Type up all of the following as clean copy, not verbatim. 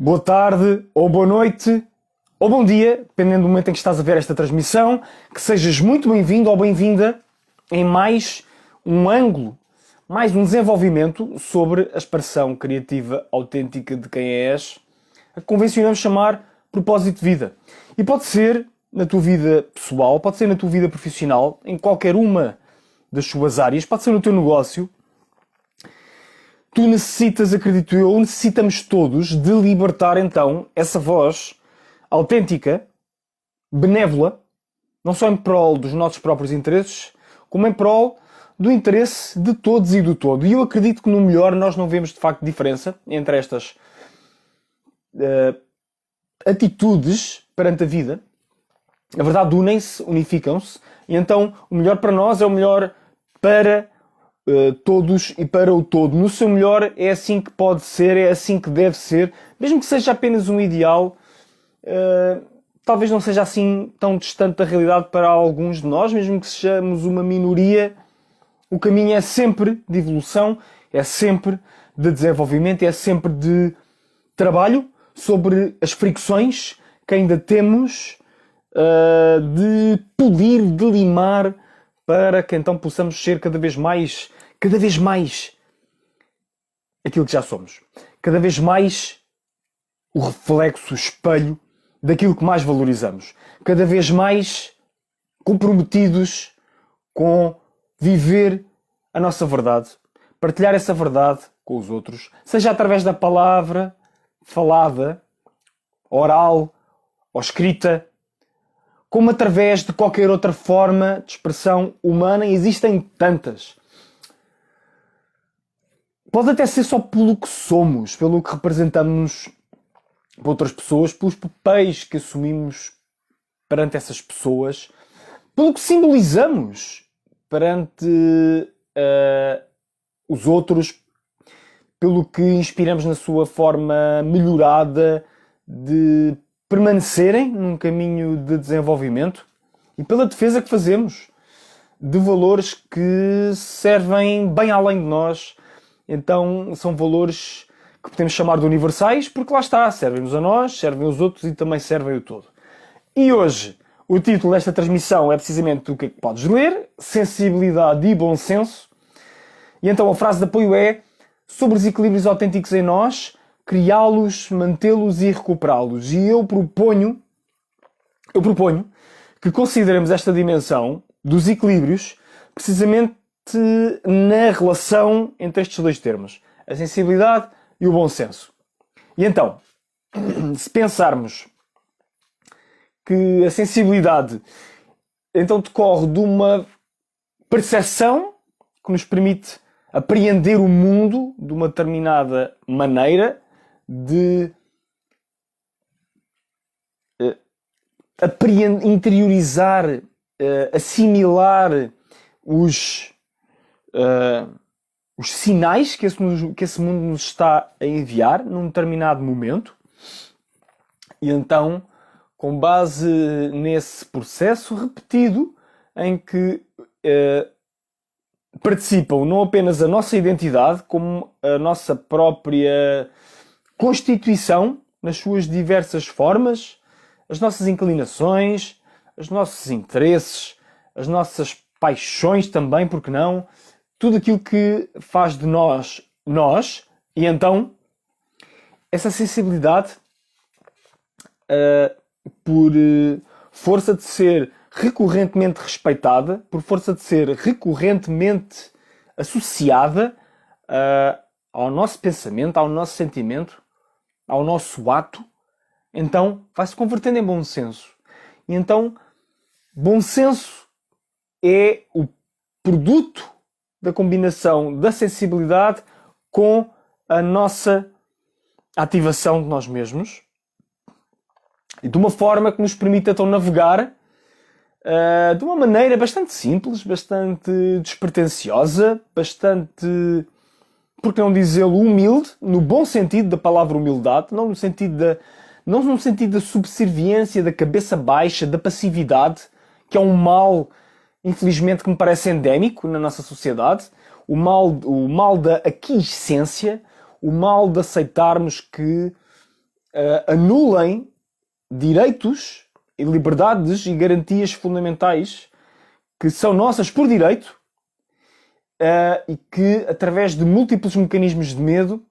boa tarde, ou boa noite, ou bom dia, dependendo do momento em que estás a ver esta transmissão. Que sejas muito bem-vindo ou bem-vinda em mais um ângulo, mais um desenvolvimento sobre a expressão criativa autêntica de quem és, a que convencionamos chamar propósito de vida. E pode ser na tua vida pessoal, pode ser na tua vida profissional, em qualquer uma das suas áreas, pode ser no teu negócio. Tu necessitas, acredito eu, necessitamos todos de libertar então essa voz autêntica, benévola, não só em prol dos nossos próprios interesses, como em prol do interesse de todos e do todo. E eu acredito que no melhor nós não vemos de facto diferença entre estas atitudes perante a vida. Na verdade, unem-se, unificam-se, e então o melhor para nós é o melhor para todos e para o todo. No seu melhor é assim que pode ser, é assim que deve ser, mesmo que seja apenas um ideal, talvez não seja assim tão distante da realidade para alguns de nós, mesmo que sejamos uma minoria. O caminho é sempre de evolução, é sempre de desenvolvimento, é sempre de trabalho sobre as fricções que ainda temos, de polir, de limar, para que então possamos ser cada vez mais aquilo que já somos. Cada vez mais o reflexo, o espelho daquilo que mais valorizamos. Cada vez mais comprometidos com viver a nossa verdade, partilhar essa verdade com os outros, seja através da palavra falada, oral ou escrita, como através de qualquer outra forma de expressão humana. Existem tantas. Pode até ser só pelo que somos, pelo que representamos para outras pessoas, pelos papéis que assumimos perante essas pessoas, pelo que simbolizamos perante os outros, pelo que inspiramos na sua forma melhorada de permanecerem num caminho de desenvolvimento, e pela defesa que fazemos de valores que servem bem além de nós. Então são valores que podemos chamar de universais, porque lá está, servem-nos a nós, servem aos outros e também servem o todo. E hoje o título desta transmissão é precisamente o que é que podes ler: sensibilidade e bom senso. E então a frase de apoio é: sobre os equilíbrios autênticos em nós, criá-los, mantê-los e recuperá-los. E eu proponho que consideremos esta dimensão dos equilíbrios precisamente na relação entre estes dois termos, a sensibilidade e o bom senso. E então, se pensarmos que a sensibilidade então decorre de uma percepção que nos permite apreender o mundo de uma determinada maneira, de interiorizar, assimilar os sinais que esse mundo nos está a enviar num determinado momento. E então, com base nesse processo repetido, em que participam não apenas a nossa identidade, como a nossa própria constituição nas suas diversas formas, as nossas inclinações, os nossos interesses, as nossas paixões também, porque não? Tudo aquilo que faz de nós, e então essa sensibilidade, por força de ser recorrentemente respeitada, por força de ser recorrentemente associada ao nosso pensamento, ao nosso sentimento, ao nosso ato, então vai-se convertendo em bom senso. E então, bom senso é o produto da combinação da sensibilidade com a nossa ativação de nós mesmos, e de uma forma que nos permite então navegar de uma maneira bastante simples, bastante despretensiosa, bastante, por que não dizê-lo, humilde, no bom sentido da palavra humildade, não no sentido da subserviência, da cabeça baixa, da passividade, que é um mal, infelizmente, que me parece endémico na nossa sociedade, o mal da aquiescência, o mal de aceitarmos que anulem direitos e liberdades e garantias fundamentais que são nossas por direito e que, através de múltiplos mecanismos de medo,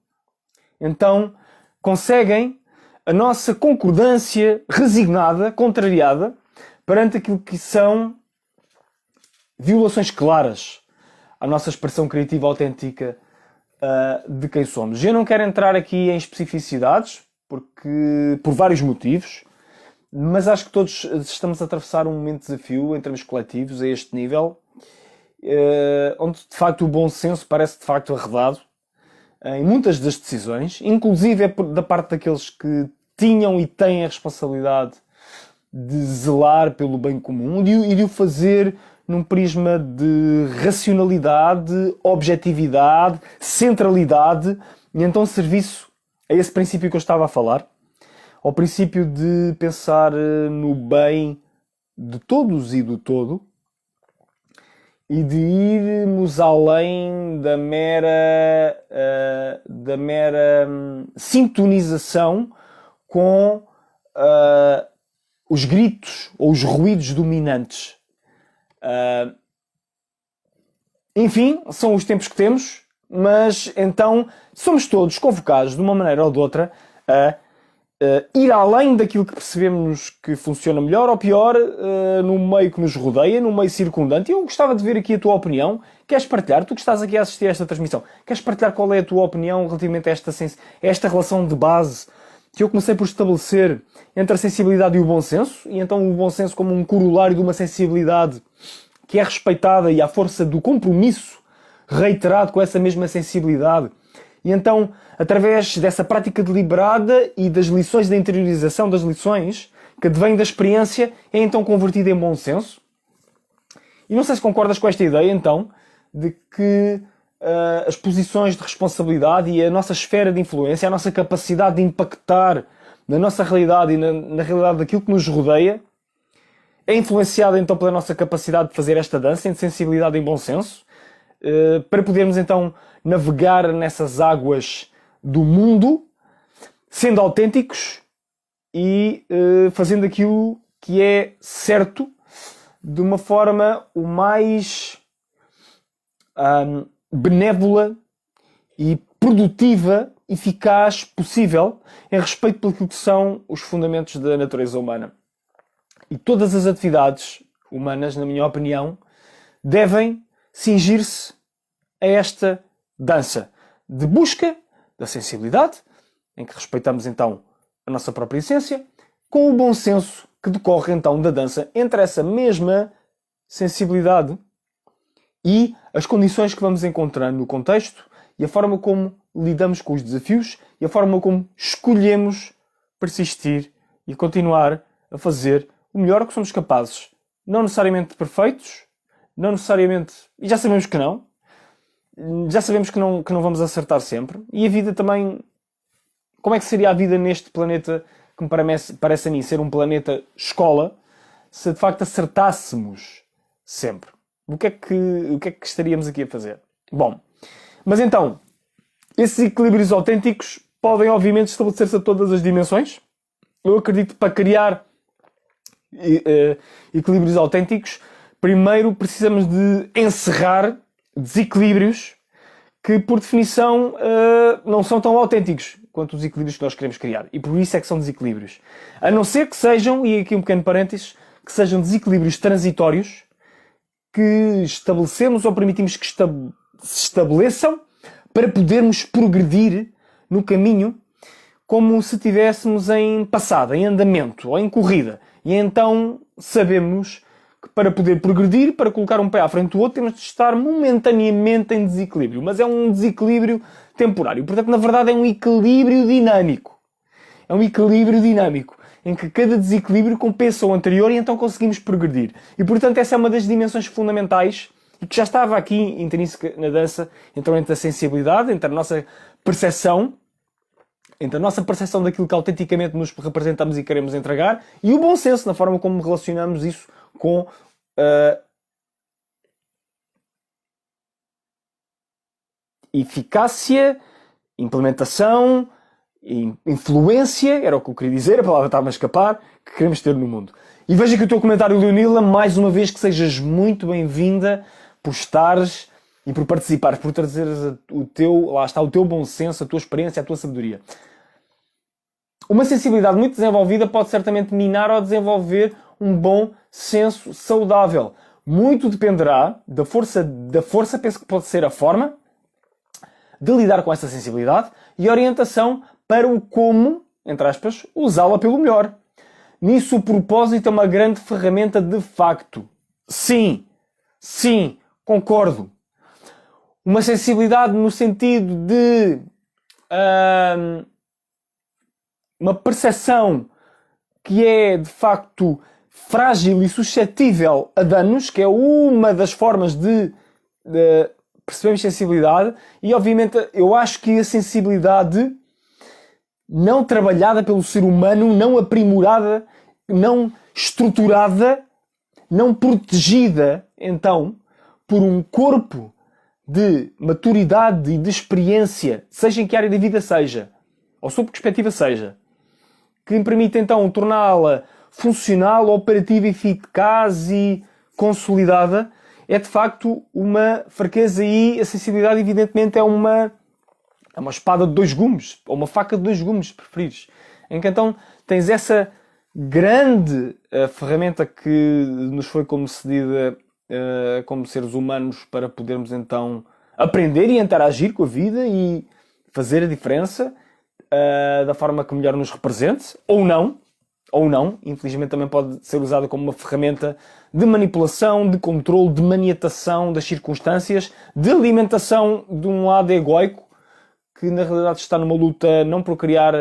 então conseguem a nossa concordância resignada, contrariada, perante aquilo que são violações claras à nossa expressão criativa autêntica de quem somos. Eu não quero entrar aqui em especificidades, porque por vários motivos, mas acho que todos estamos a atravessar um momento de desafio em termos coletivos a este nível, onde de facto o bom senso parece de facto arredado em muitas das decisões, inclusive da parte daqueles que tinham e têm a responsabilidade de zelar pelo bem comum e de o fazer num prisma de racionalidade, objetividade, centralidade e então serviço a esse princípio que eu estava a falar, ao princípio de pensar no bem de todos e do todo e de irmos além da mera sintonização com os gritos ou os ruídos dominantes. Enfim, são os tempos que temos, mas então somos todos convocados, de uma maneira ou de outra, a ir além daquilo que percebemos que funciona melhor ou pior no meio que nos rodeia, no meio circundante. E eu gostava de ver aqui a tua opinião. Queres partilhar? Tu que estás aqui a assistir a esta transmissão, queres partilhar qual é a tua opinião relativamente a esta relação de base que eu comecei por estabelecer entre a sensibilidade e o bom senso, e então o bom senso como um corolário de uma sensibilidade que é respeitada e à força do compromisso reiterado com essa mesma sensibilidade. E então, através dessa prática deliberada e das lições da interiorização das lições, que advém da experiência, é então convertida em bom senso. E não sei se concordas com esta ideia, então, de que as posições de responsabilidade e a nossa esfera de influência, a nossa capacidade de impactar na nossa realidade e na realidade daquilo que nos rodeia, é influenciada então pela nossa capacidade de fazer esta dança entre sensibilidade e bom senso, para podermos então navegar nessas águas do mundo, sendo autênticos e fazendo aquilo que é certo de uma forma o mais benévola e produtiva, eficaz possível em respeito pelo que são os fundamentos da natureza humana. E todas as atividades humanas, na minha opinião, devem cingir-se a esta dança de busca da sensibilidade, em que respeitamos então a nossa própria essência, com o bom senso que decorre então da dança entre essa mesma sensibilidade e as condições que vamos encontrando no contexto e a forma como lidamos com os desafios e a forma como escolhemos persistir e continuar a fazer o melhor que somos capazes. Não necessariamente perfeitos, não necessariamente... E já sabemos que não. Já sabemos que não vamos acertar sempre. E a vida também... Como é que seria a vida neste planeta que me parece a mim ser um planeta escola se de facto acertássemos sempre? O que é que estaríamos aqui a fazer? Bom, mas então, esses equilíbrios autênticos podem obviamente estabelecer-se a todas as dimensões. Eu acredito que para criar equilíbrios autênticos, primeiro precisamos de encerrar desequilíbrios que, por definição, não são tão autênticos quanto os equilíbrios que nós queremos criar. E por isso é que são desequilíbrios. A não ser que sejam, e aqui um pequeno parênteses, que sejam desequilíbrios transitórios que estabelecemos ou permitimos que se estabeleçam para podermos progredir no caminho como se estivéssemos em passada, em andamento ou em corrida. E então sabemos que para poder progredir, para colocar um pé à frente do outro, temos de estar momentaneamente em desequilíbrio. Mas é um desequilíbrio temporário. Portanto, na verdade, é um equilíbrio dinâmico. É um equilíbrio dinâmico, em que cada desequilíbrio compensa o anterior e então conseguimos progredir. E, portanto, essa é uma das dimensões fundamentais e que já estava aqui intrínseca na dança, então entre a sensibilidade, entre a nossa percepção, daquilo que autenticamente nos representamos e queremos entregar, e o bom senso, na forma como relacionamos isso com eficácia, implementação influência, era o que eu queria dizer, a palavra estava a escapar, que queremos ter no mundo. E veja aqui o teu comentário, Leonila, mais uma vez que sejas muito bem-vinda por estares e por participares, por trazeres lá está, o teu bom senso, a tua experiência, a tua sabedoria. Uma sensibilidade muito desenvolvida pode certamente minar ou desenvolver um bom senso saudável. Muito dependerá da força, penso que pode ser a forma de lidar com essa sensibilidade e orientação para o como, entre aspas, usá-la pelo melhor. Nisso o propósito é uma grande ferramenta de facto. Sim, concordo. Uma sensibilidade no sentido de uma percepção que é de facto frágil e suscetível a danos, que é uma das formas de percebermos sensibilidade, e obviamente eu acho que a sensibilidade não trabalhada pelo ser humano, não aprimorada, não estruturada, não protegida, então, por um corpo de maturidade e de experiência, seja em que área da vida seja, ou sob que perspectiva seja, que me permite então torná-la funcional, operativa, eficaz e consolidada, é de facto uma fraqueza, e a sensibilidade evidentemente é uma espada de dois gumes, ou uma faca de dois gumes, se preferires, em que então tens essa grande ferramenta que nos foi concedida como seres humanos para podermos então aprender e interagir com a vida e fazer a diferença da forma que melhor nos represente, ou não, infelizmente também pode ser usada como uma ferramenta de manipulação, de controle, de maniatação das circunstâncias, de alimentação de um lado egoico, que na realidade está numa luta não por criar,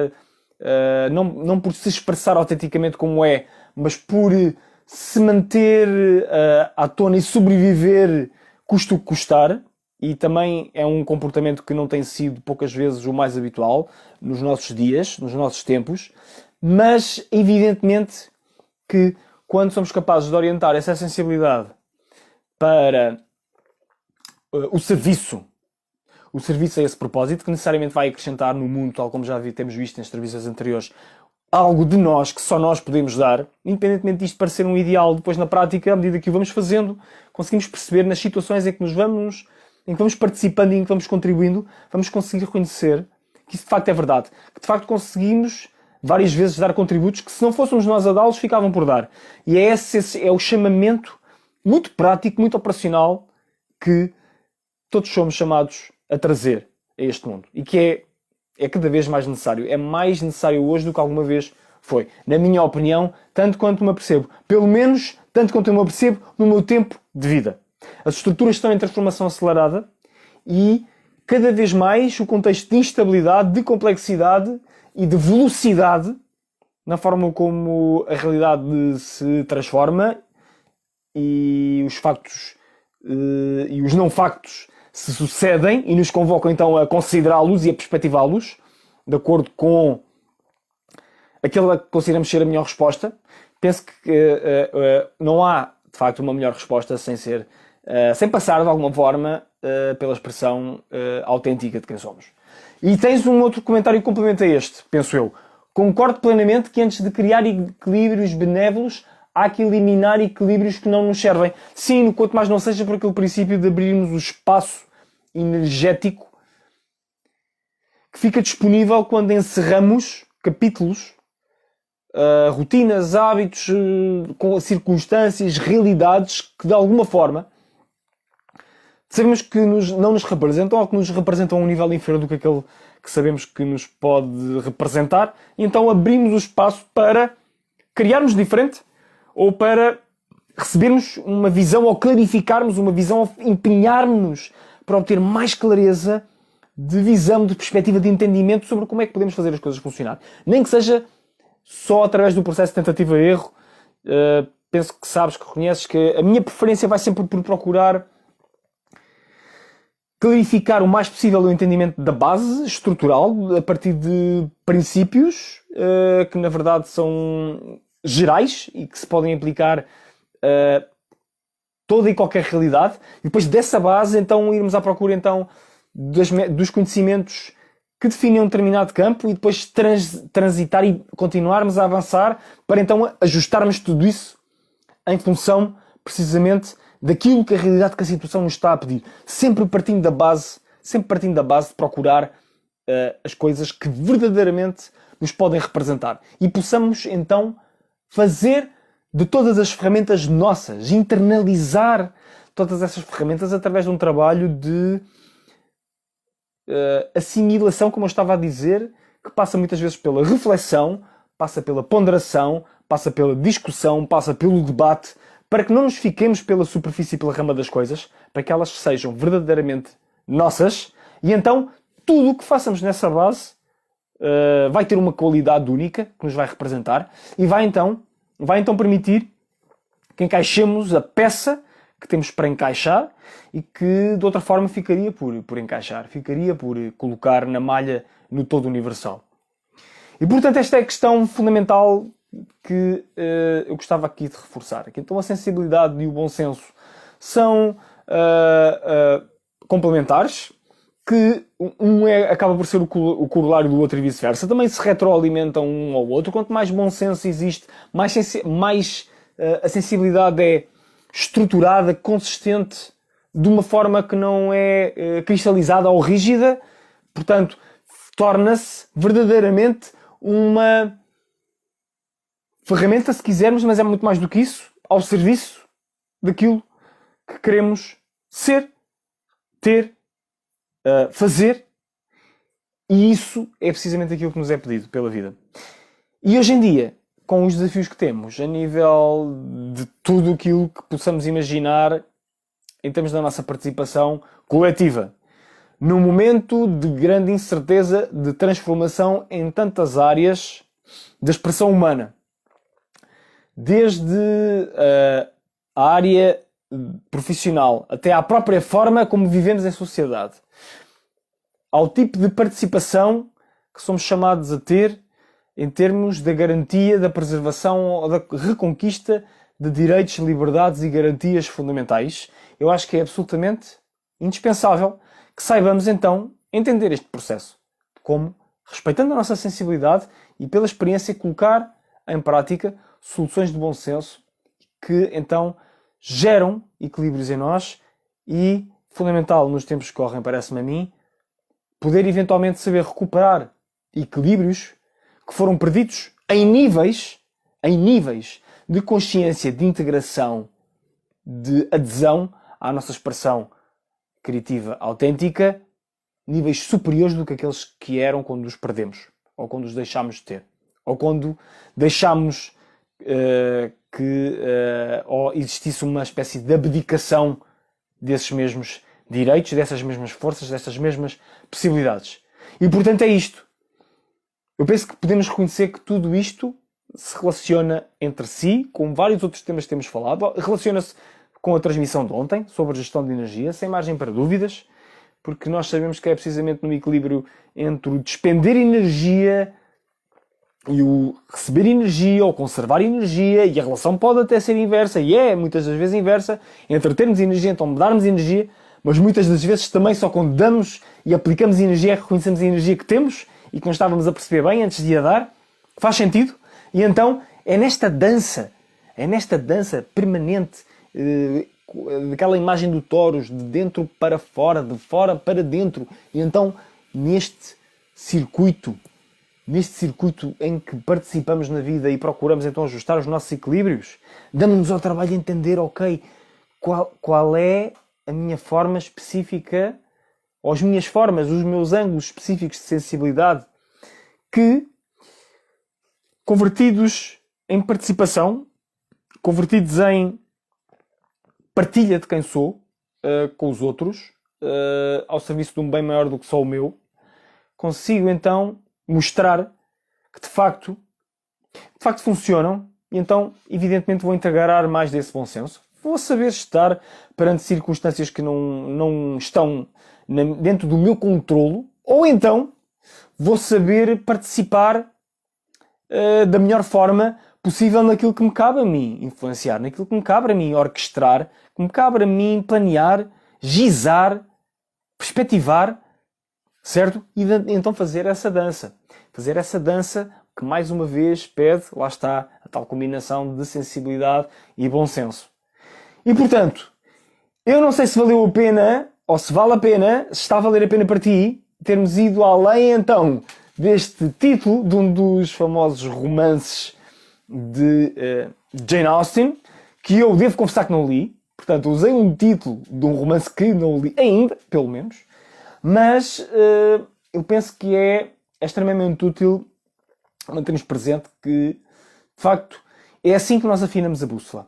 não por se expressar autenticamente como é, mas por se manter à tona e sobreviver custo o que custar. E também é um comportamento que não tem sido poucas vezes o mais habitual nos nossos dias, nos nossos tempos, mas evidentemente que quando somos capazes de orientar essa sensibilidade para o serviço a esse propósito, que necessariamente vai acrescentar no mundo, tal como já temos visto nas entrevistas anteriores, algo de nós que só nós podemos dar, independentemente disto parecer um ideal, depois na prática, à medida que o vamos fazendo, conseguimos perceber nas situações em que vamos participando e em que vamos contribuindo, vamos conseguir reconhecer que isso de facto é verdade, que de facto conseguimos várias vezes dar contributos que, se não fôssemos nós a dá-los, ficavam por dar. E esse é o chamamento muito prático, muito operacional, que todos somos chamados a trazer a este mundo. E que é cada vez mais necessário. É mais necessário hoje do que alguma vez foi. Na minha opinião, tanto quanto me apercebo. Pelo menos, tanto quanto eu me apercebo no meu tempo de vida. As estruturas estão em transformação acelerada e, cada vez mais, o contexto de instabilidade, de complexidade e de velocidade na forma como a realidade se transforma e os factos e os não factos se sucedem e nos convocam então a considerá-los e a perspectivá-los de acordo com aquilo que consideramos ser a melhor resposta. Penso que não há de facto uma melhor resposta sem passar de alguma forma pela expressão autêntica de quem somos. E tens um outro comentário que complementa este, penso eu. Concordo plenamente que antes de criar equilíbrios benévolos, há que eliminar equilíbrios que não nos servem. Sim, quanto mais não seja por aquele princípio de abrirmos o espaço energético que fica disponível quando encerramos capítulos, rotinas, hábitos, circunstâncias, realidades que de alguma forma sabemos que não nos representam ou que nos representam a um nível inferior do que aquele que sabemos que nos pode representar, e então abrimos o espaço para criarmos diferente ou para recebermos uma visão ou clarificarmos uma visão ou empenharmos-nos para obter mais clareza de visão, de perspectiva, de entendimento sobre como é que podemos fazer as coisas funcionar. Nem que seja só através do processo de tentativa e erro. Penso que sabes, que reconheces que a minha preferência vai sempre por procurar clarificar o mais possível o entendimento da base estrutural a partir de princípios que na verdade são gerais e que se podem aplicar a toda e qualquer realidade, e depois dessa base então irmos à procura então dos conhecimentos que definem um determinado campo e depois transitar e continuarmos a avançar para então ajustarmos tudo isso em função, precisamente, daquilo que a realidade, que a situação nos está a pedir. Sempre partindo da base de procurar as coisas que verdadeiramente nos podem representar. E possamos, então, fazer de todas as ferramentas nossas, internalizar todas essas ferramentas através de um trabalho de assimilação, como eu estava a dizer, que passa muitas vezes pela reflexão, passa pela ponderação, passa pela discussão, passa pelo debate, para que não nos fiquemos pela superfície e pela rama das coisas, para que elas sejam verdadeiramente nossas, e então tudo o que façamos nessa base vai ter uma qualidade única que nos vai representar e vai então permitir que encaixemos a peça que temos para encaixar e que de outra forma ficaria por encaixar, ficaria por colocar na malha no todo universal. E portanto esta é a questão fundamental que eu gostava aqui de reforçar. Então a sensibilidade e o bom senso são complementares, que acaba por ser o corolário do outro e vice-versa. Também se retroalimentam um ao outro. Quanto mais bom senso existe, mais a sensibilidade é estruturada, consistente, de uma forma que não é cristalizada ou rígida. Portanto, torna-se verdadeiramente uma ferramenta, se quisermos, mas é muito mais do que isso, ao serviço daquilo que queremos ser, ter, fazer, e isso é precisamente aquilo que nos é pedido pela vida. E hoje em dia, com os desafios que temos, a nível de tudo aquilo que possamos imaginar em termos da nossa participação coletiva, num momento de grande incerteza, de transformação em tantas áreas da expressão humana, desde a área profissional até à própria forma como vivemos em sociedade, ao tipo de participação que somos chamados a ter em termos da garantia, da preservação ou da reconquista de direitos, liberdades e garantias fundamentais, eu acho que é absolutamente indispensável que saibamos então entender este processo, como, respeitando a nossa sensibilidade e pela experiência, colocar em prática soluções de bom senso que então geram equilíbrios em nós e, fundamental nos tempos que correm, parece-me a mim, poder eventualmente saber recuperar equilíbrios que foram perdidos em níveis de consciência, de integração, de adesão à nossa expressão criativa autêntica, níveis superiores do que aqueles que eram quando os perdemos, ou quando os deixámos de ter, ou quando deixámos ou existisse uma espécie de abdicação desses mesmos direitos, dessas mesmas forças, dessas mesmas possibilidades. E portanto é isto. Eu penso que podemos reconhecer que tudo isto se relaciona entre si, com vários outros temas que temos falado, relaciona-se com a transmissão de ontem, sobre a gestão de energia, sem margem para dúvidas, porque nós sabemos que é precisamente no equilíbrio entre o despender energia e o receber energia ou conservar energia, e a relação pode até ser inversa, e é muitas das vezes inversa, entre termos energia, então darmos energia, mas muitas das vezes também só quando damos e aplicamos energia é que reconhecemos a energia que temos e que não estávamos a perceber bem antes de a dar. Faz sentido? E então é nesta dança permanente, daquela imagem do touros, de dentro para fora, de fora para dentro, e então neste circuito em que participamos na vida e procuramos então ajustar os nossos equilíbrios, damos-nos ao trabalho de entender, ok, qual é a minha forma específica, ou as minhas formas, os meus ângulos específicos de sensibilidade, que, convertidos em participação, convertidos em partilha de quem sou com os outros, ao serviço de um bem maior do que só o meu, consigo então mostrar que de facto funcionam, e então evidentemente vou integrar mais desse bom senso. Vou saber estar perante circunstâncias que não estão dentro do meu controlo, ou então vou saber participar da melhor forma possível naquilo que me cabe a mim influenciar, naquilo que me cabe a mim orquestrar, que me cabe a mim planear, gizar, perspectivar, certo? E então fazer essa dança. Fazer essa dança que, mais uma vez, pede, lá está, a tal combinação de sensibilidade e bom senso. E, portanto, eu não sei se valeu a pena, ou se vale a pena, se está a valer a pena para ti, termos ido além, então, deste título de um dos famosos romances de Jane Austen, que eu devo confessar que não li. Portanto, usei um título de um romance que não li ainda, pelo menos. Mas eu penso que é extremamente útil mantermos presente que, de facto, é assim que nós afinamos a bússola.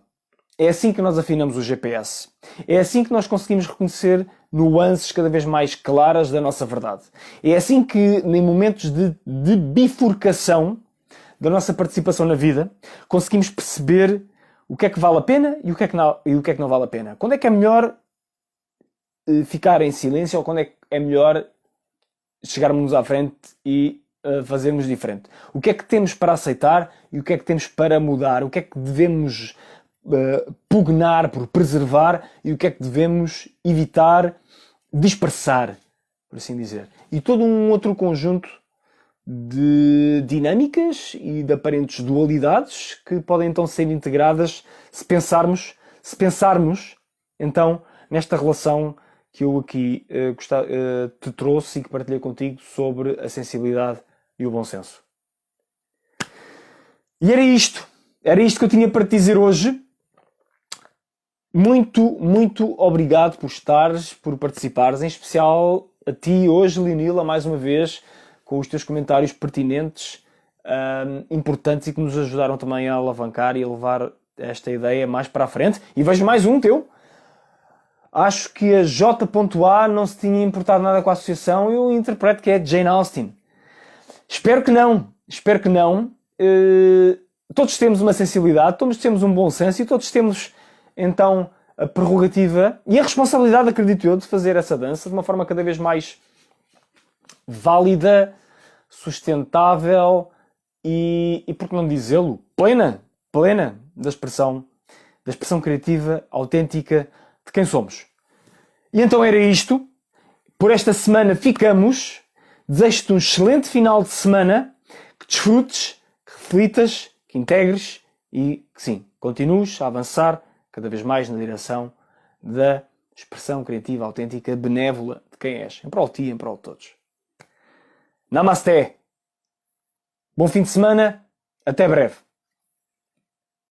É assim que nós afinamos o GPS. É assim que nós conseguimos reconhecer nuances cada vez mais claras da nossa verdade. É assim que, em momentos de bifurcação da nossa participação na vida, conseguimos perceber o que é que vale a pena e o que é que não vale a pena. Quando é que é melhor ficar em silêncio ou quando é que é melhor chegarmos à frente e fazermos diferente? O que é que temos para aceitar e o que é que temos para mudar? O que é que devemos pugnar por preservar e o que é que devemos evitar dispersar, por assim dizer. E todo um outro conjunto de dinâmicas e de aparentes dualidades que podem então ser integradas se pensarmos então nesta relação que eu aqui te trouxe e que partilhei contigo sobre a sensibilidade e o bom senso. E era isto que eu tinha para te dizer hoje. Muito, muito obrigado por estares, por participares, em especial a ti hoje, Leonila, mais uma vez, com os teus comentários pertinentes, importantes e que nos ajudaram também a alavancar e a levar esta ideia mais para a frente. E vejo mais um teu. Acho que a J.A não se tinha importado nada com a associação. Eu interpreto que é Jane Austen. Espero que não. Todos temos uma sensibilidade, todos temos um bom senso e todos temos então a prerrogativa e a responsabilidade, acredito eu, de fazer essa dança de uma forma cada vez mais válida, sustentável e por que não dizê-lo, plena da expressão criativa, autêntica de quem somos. E então era isto. Por esta semana ficamos. Desejo-te um excelente final de semana, que desfrutes, que reflitas, que integres e que sim, continues a avançar cada vez mais na direção da expressão criativa, autêntica, benévola de quem és. Em prol de ti, em prol de todos. Namasté! Bom fim de semana, até breve!